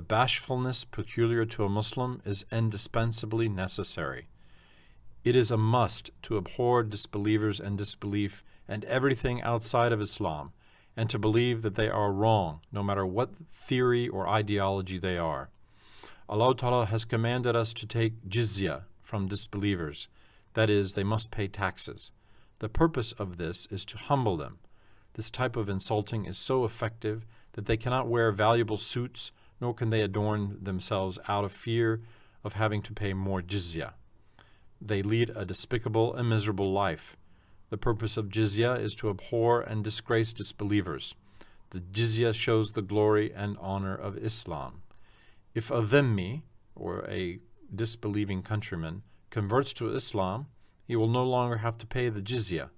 bashfulness peculiar to a Muslim is indispensably necessary. It is a must to abhor disbelievers and disbelief and everything outside of Islam, and to believe that they are wrong, no matter what theory or ideology they are. Allah Ta'ala has commanded us to take jizya from disbelievers. That is, they must pay taxes. The purpose of this is to humble them. This type of insulting is so effective that they cannot wear valuable suits, nor can they adorn themselves out of fear of having to pay more jizya. They lead a despicable and miserable life. The purpose of jizya is to abhor and disgrace disbelievers. The jizya shows the glory and honor of Islam. If a dhimmi, or a disbelieving countryman, converts to Islam, he will no longer have to pay the jizya.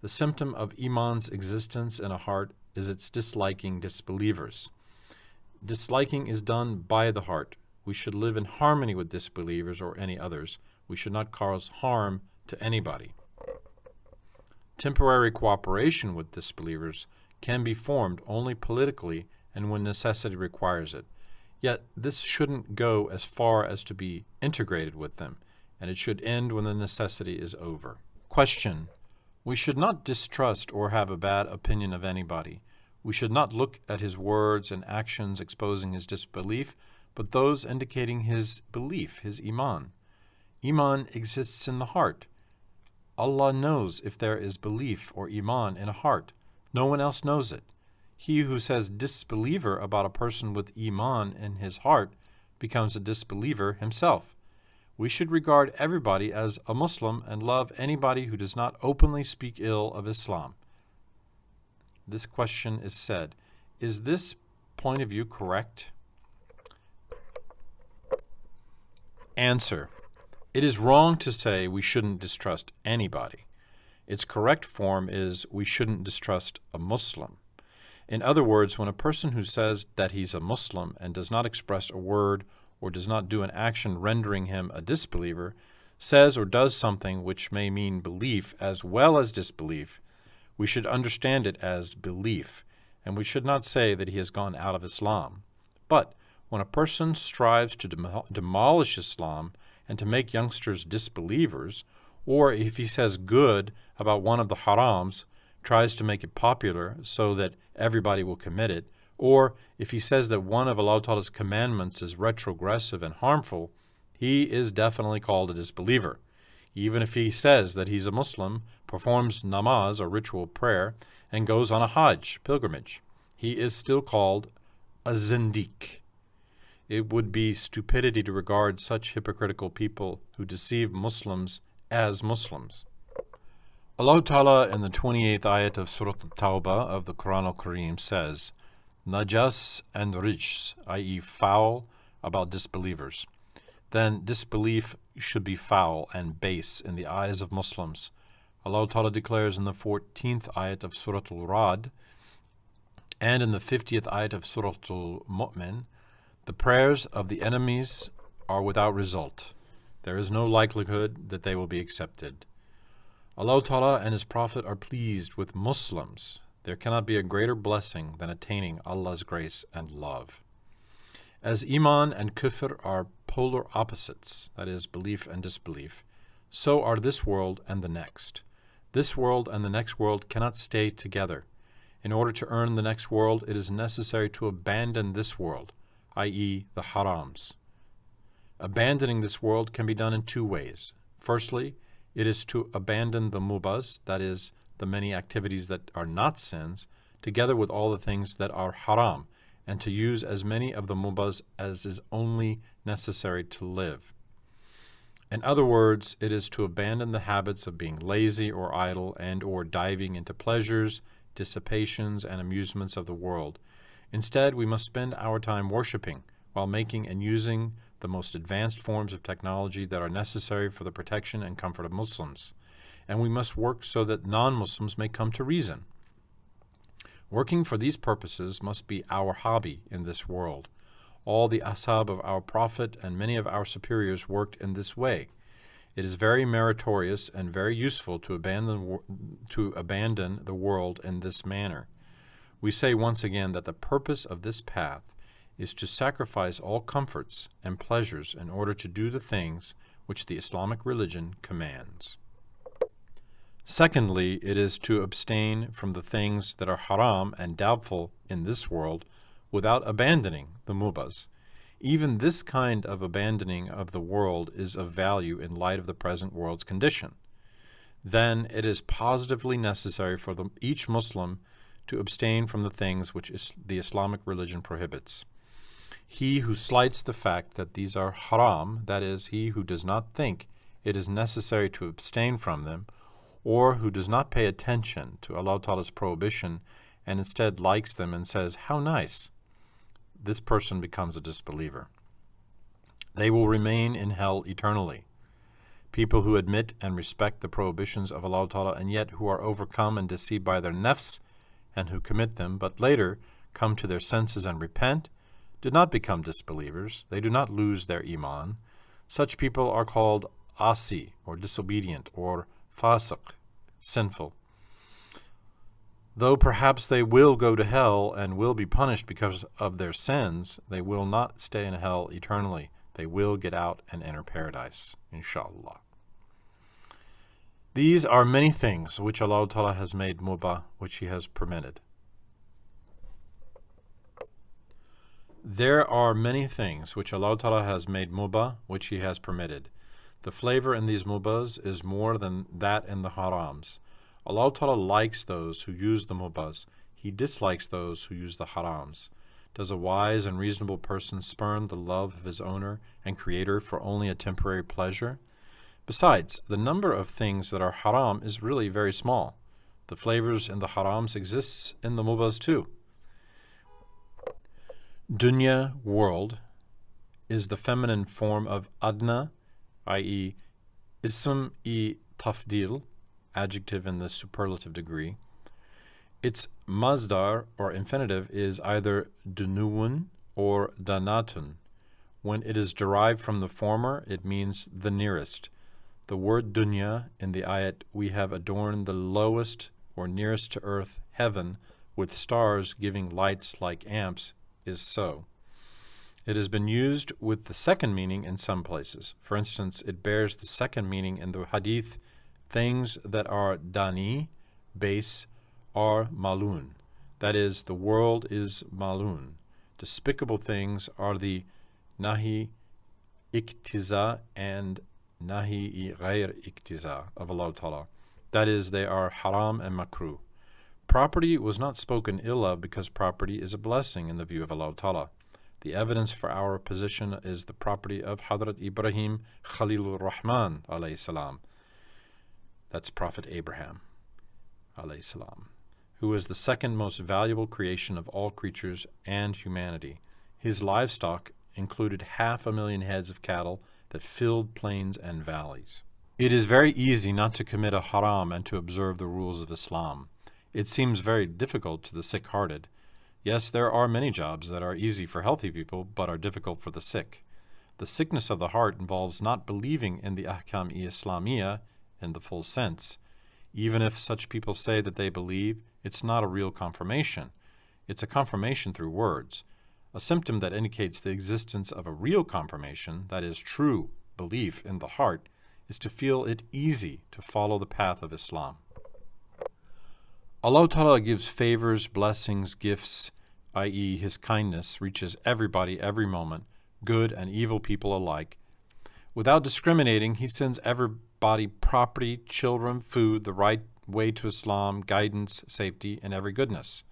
The symptom of iman's existence in a heart is its disliking disbelievers. Disliking is done by the heart. We should live in harmony with disbelievers or any others. We should not cause harm to anybody. Temporary cooperation with disbelievers can be formed only politically and when necessity requires it. Yet this shouldn't go as far as to be integrated with them, and it should end when the necessity is over. Question: we should not distrust or have a bad opinion of anybody. We should not look at his words and actions exposing his disbelief, but those indicating his belief, his iman. Iman exists in the heart. Allah knows if there is belief or iman in a heart. No one else knows it. He who says disbeliever about a person with iman in his heart becomes a disbeliever himself. We should regard everybody as a Muslim and love anybody who does not openly speak ill of Islam. This question is said, is this point of view correct? Answer: it is wrong to say we shouldn't distrust anybody. Its correct form is we shouldn't distrust a Muslim. In other words, when a person who says that he's a Muslim and does not express a word or does not do an action rendering him a disbeliever, says or does something which may mean belief as well as disbelief, we should understand it as belief, and we should not say that he has gone out of Islam. But when a person strives to demolish Islam and to make youngsters disbelievers, or if he says good about one of the harams, tries to make it popular so that everybody will commit it, or if he says that one of Allah Ta'ala's commandments is retrogressive and harmful, he is definitely called a disbeliever. Even if he says that he's a Muslim, performs namaz or ritual prayer, and goes on a hajj, pilgrimage, he is still called a zindiq. It would be stupidity to regard such hypocritical people who deceive Muslims as Muslims. Allah Ta'ala in the 28th ayat of Surah Al-Tawbah of the Quran Al-Kareem says, najas and rijs, i.e. foul, about disbelievers. Then disbelief should be foul and base in the eyes of Muslims. Allah Ta'ala declares in the 14th ayat of Surah Al-Ra'd and in the 50th ayat of Surah Al-Mu'min, the prayers of the enemies are without result. There is no likelihood that they will be accepted. Allah Ta'ala and His Prophet are pleased with Muslims. There cannot be a greater blessing than attaining Allah's grace and love. As Iman and Kufr are polar opposites, that is, belief and disbelief, so are this world and the next. This world and the next world cannot stay together. In order to earn the next world, it is necessary to abandon this world, i.e. the harams. Abandoning this world can be done in two ways. Firstly, it is to abandon the mubahs, that is, the many activities that are not sins, together with all the things that are haram, and to use as many of the mubahs as is only necessary to live. In other words, it is to abandon the habits of being lazy or idle and or diving into pleasures, dissipations, and amusements of the world. Instead, we must spend our time worshiping while making and using the most advanced forms of technology that are necessary for the protection and comfort of Muslims. And we must work so that non-Muslims may come to reason. Working for these purposes must be our hobby in this world. All the ashab of our Prophet and many of our superiors worked in this way. It is very meritorious and very useful to abandon the world in this manner. We say once again that the purpose of this path is to sacrifice all comforts and pleasures in order to do the things which the Islamic religion commands. Secondly, it is to abstain from the things that are haram and doubtful in this world without abandoning the mubahs. Even this kind of abandoning of the world is of value in light of the present world's condition. Then it is positively necessary for each Muslim to abstain from the things which the Islamic religion prohibits. He who slights the fact that these are haram, that is, he who does not think it is necessary to abstain from them, or who does not pay attention to Allah Ta'ala's prohibition and instead likes them and says, "How nice," this person becomes a disbeliever. They will remain in hell eternally. People who admit and respect the prohibitions of Allah Ta'ala and yet who are overcome and deceived by their nafs and who commit them, but later come to their senses and repent, do not become disbelievers. They do not lose their iman. Such people are called asi, or disobedient, or fasiq, sinful. Though perhaps they will go to hell and will be punished because of their sins, they will not stay in hell eternally. They will get out and enter paradise, inshallah. These are many things which Allah Ta'ala has made mubah, which He has permitted. There are many things which Allah Ta'ala has made mubah, which He has permitted. The flavor in these mubahs is more than that in the harams. Allah Ta'ala likes those who use the mubahs. He dislikes those who use the harams. Does a wise and reasonable person spurn the love of his owner and creator for only a temporary pleasure? Besides, the number of things that are haram is really very small. The flavors in the harams exists in the mubahs too. Dunya, world, is the feminine form of adna, i.e. ism-i tafdil, adjective in the superlative degree. Its masdar, or infinitive, is either dunuun or danatun. When it is derived from the former, it means the nearest. The word dunya in the ayat, "We have adorned the lowest or nearest to earth, heaven, with stars giving lights like amps," is so. It has been used with the second meaning in some places. For instance, it bears the second meaning in the hadith, "Things that are dani, base, are malun." That is, the world is malun. Despicable things are the nahi iktiza and nahi ghair iktiza of Allah Ta'ala. That is, they are haram and makruh. Property was not spoken ill of because property is a blessing in the view of Allah Ta'ala. The evidence for our position is the property of Hadrat Ibrahim Khalilur Rahman alayhi salam. That's Prophet Abraham alayhi salam, who is the second most valuable creation of all creatures and humanity. His livestock included 500,000 heads of cattle that filled plains and valleys. It is very easy not to commit a haram and to observe the rules of Islam. It seems very difficult to the sick-hearted. Yes, there are many jobs that are easy for healthy people but are difficult for the sick. The sickness of the heart involves not believing in the ahkam-i-islamiyya in the full sense. Even if such people say that they believe, it's not a real confirmation. It's a confirmation through words. A symptom that indicates the existence of a real confirmation, that is, true belief in the heart, is to feel it easy to follow the path of Islam. Allah Ta'ala gives favors, blessings, gifts, i.e. His kindness reaches everybody every moment, good and evil people alike. Without discriminating, He sends everybody property, children, food, the right way to Islam, guidance, safety, and every goodness.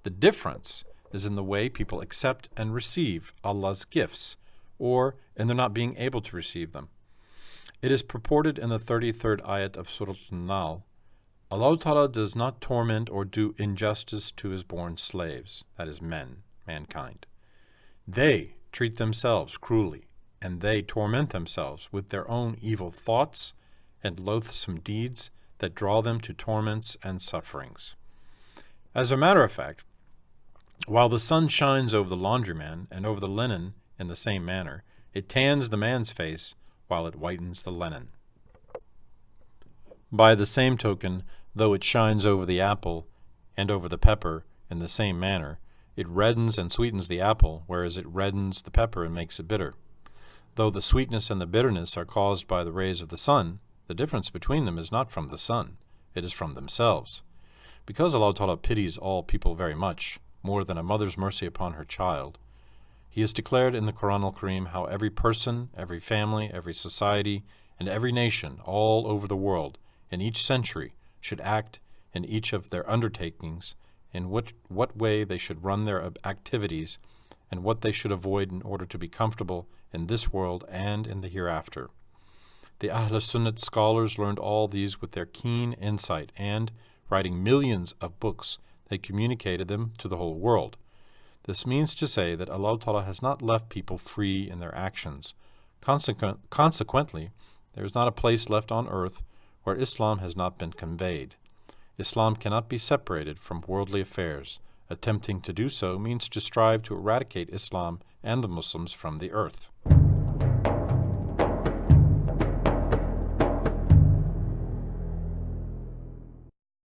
The difference is in the way people accept and receive Allah's gifts, or in their not being able to receive them. It is purported in the 33rd ayat of Surah An-Nahl, Allah Ta'ala does not torment or do injustice to His born slaves, that is mankind. They treat themselves cruelly, and they torment themselves with their own evil thoughts and loathsome deeds that draw them to torments and sufferings. As a matter of fact, while the sun shines over the laundryman and over the linen in the same manner, it tans the man's face while it whitens the linen. By the same token, though it shines over the apple and over the pepper in the same manner, It reddens and sweetens the apple, whereas it reddens the pepper and makes it bitter. Though the sweetness and the bitterness are caused by the rays of the sun, the difference between them is not from the sun, it is from themselves. Because Allah Ta'ala pities all people very much, more than a mother's mercy upon her child, He has declared in the Quran al-Karim how every person, every family, every society, and every nation all over the world in each century should act in each of their undertakings, in what way they should run their activities, and what they should avoid in order to be comfortable in this world and in the hereafter. The Ahl Sunnat scholars learned all these with their keen insight, and, writing millions of books, they communicated them to the whole world. This means to say that Allah Ta'ala has not left people free in their actions. Consequently, there is not a place left on earth where Islam has not been conveyed. Islam cannot be separated from worldly affairs. Attempting to do so means to strive to eradicate Islam and the Muslims from the earth.